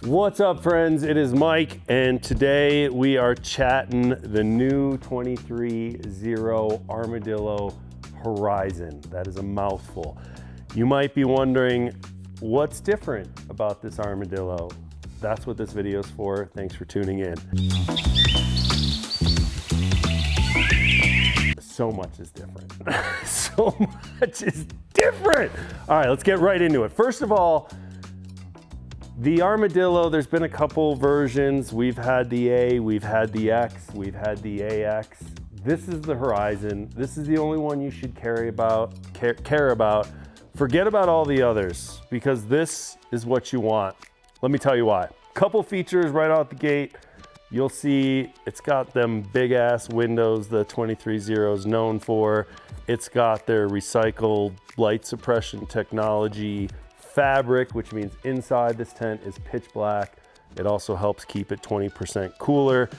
What's up, friends? It is Mike, and today we are chatting the new 23ZERO Armadillo Horizon. That is a mouthful. You might be wondering, what's different about this Armadillo? That's what this video is for. Thanks for tuning in. So much is different. So much is different. All right, let's get right into it. First of all, the Armadillo, there's been a couple versions. We've had the A, we've had the X, we've had the AX. This is the Horizon. This is the only one you should care about. Forget about all the others, because this is what you want. Let me tell you why. Couple features right out the gate. You'll see it's got them big ass windows the 23ZERO is known for. It's got their recycled light suppression technology fabric, which means inside this tent is pitch black. It also helps keep it 20% cooler.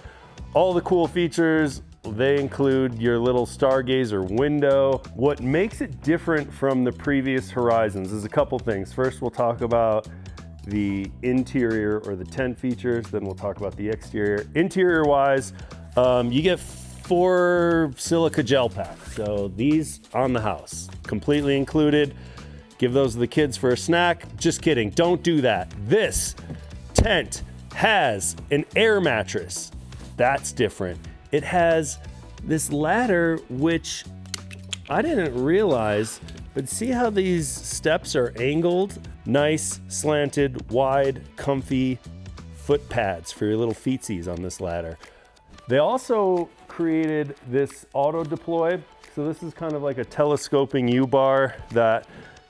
All the cool features, they include your little stargazer window. What makes it different from the previous Horizons is a couple things. First, we'll talk about the interior or the tent features, then we'll talk about the exterior. Interior wise, you get 4 silica gel packs. So these on the house, completely included. Give those to the kids for a snack. Just kidding, don't do that. This tent has an air mattress. That's different. It has this ladder, which I didn't realize, but see how these steps are angled? Nice, slanted, wide, comfy foot pads for your little feetsies on this ladder. They also created this auto deploy. So this is kind of like a telescoping U-bar that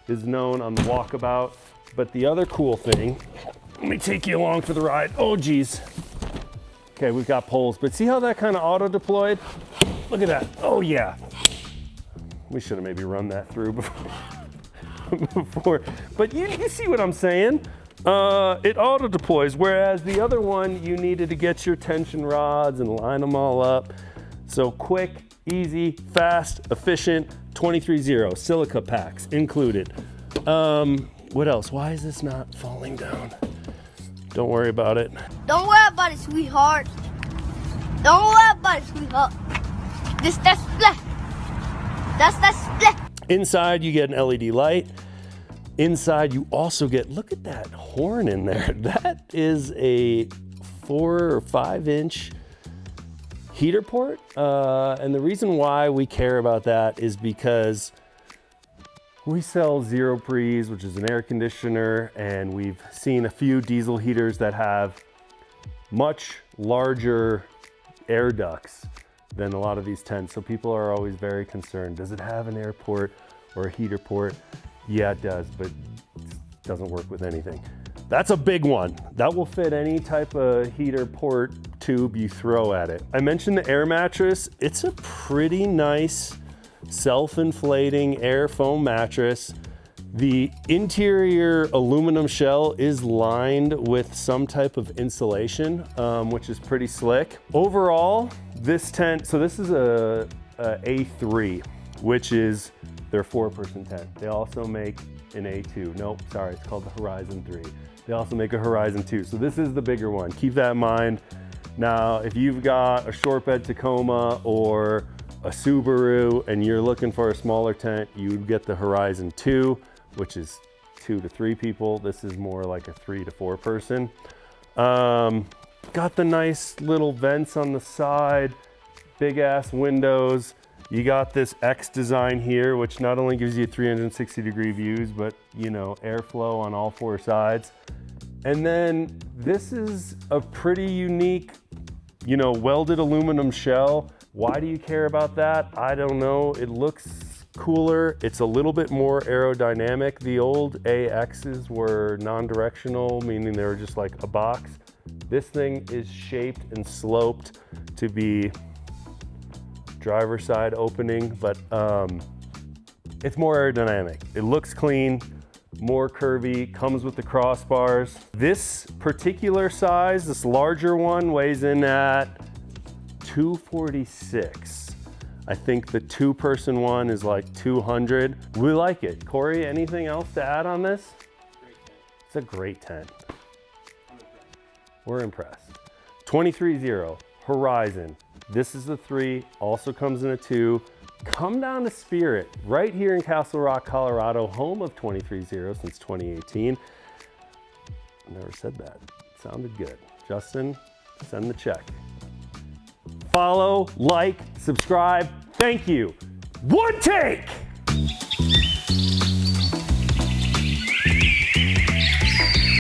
is known on the walkabout. But the other cool thing, let me take you along for the ride. Oh geez. Okay, we've got poles, but see how that kind of auto deployed? Look at that. Oh yeah. We should have maybe run that through before. But you see what I'm saying? It auto deploys, whereas the other one, you needed to get your tension rods and line them all up. So quick, easy, fast, efficient, 23ZERO, silica packs included. What else? Why is this not falling down? Don't worry about it. Don't worry about it, sweetheart. Don't worry about it, sweetheart. That's split. That's split. Inside, you get an LED light. Inside, you also get, look at that horn in there. That is a 4 or 5 inch heater port. And the reason why we care about that is because we sell Zero Breeze, which is an air conditioner, and we've seen a few diesel heaters that have much larger air ducts than a lot of these tents. So people are always very concerned. Does it have an air port or a heater port? Yeah, it does, but it doesn't work with anything. That's a big one. That will fit any type of heater port tube you throw at it. I mentioned the air mattress. It's a pretty nice self-inflating air foam mattress. The interior aluminum shell is lined with some type of insulation, which is pretty slick. Overall, this tent, so this is a A3, which is their 4-person tent. They also make an A2. Nope, sorry, it's called the Horizon 3. They also make a Horizon 2. So this is the bigger one. Keep that in mind. Now, if you've got a short bed Tacoma or a Subaru and you're looking for a smaller tent, you would get the Horizon 2, which is 2 to 3 people. This is more like a 3 to 4 person. Got the nice little vents on the side, big ass windows. You got this X design here, which not only gives you 360-degree views, but you know, airflow on all 4 sides. And then this is a pretty unique, you know, welded aluminum shell. Why do you care about that? I don't know. It looks cooler. It's a little bit more aerodynamic. The old AXs were non-directional, meaning they were just like a box. This thing is shaped and sloped to be driver's side opening, but it's more aerodynamic. It looks clean, more curvy, comes with the crossbars. This particular size, this larger one, weighs in at 246. I think the 2-person one is like 200. We like it. Corey, anything else to add on this? It's a great tent. We're impressed. 23ZERO Horizon. This is the 3, also comes in a 2. Come down to Spirit, right here in Castle Rock, Colorado, home of 23ZERO since 2018. Never said that. Sounded good. Justin, send the check. Follow, like, subscribe. Thank you. One take!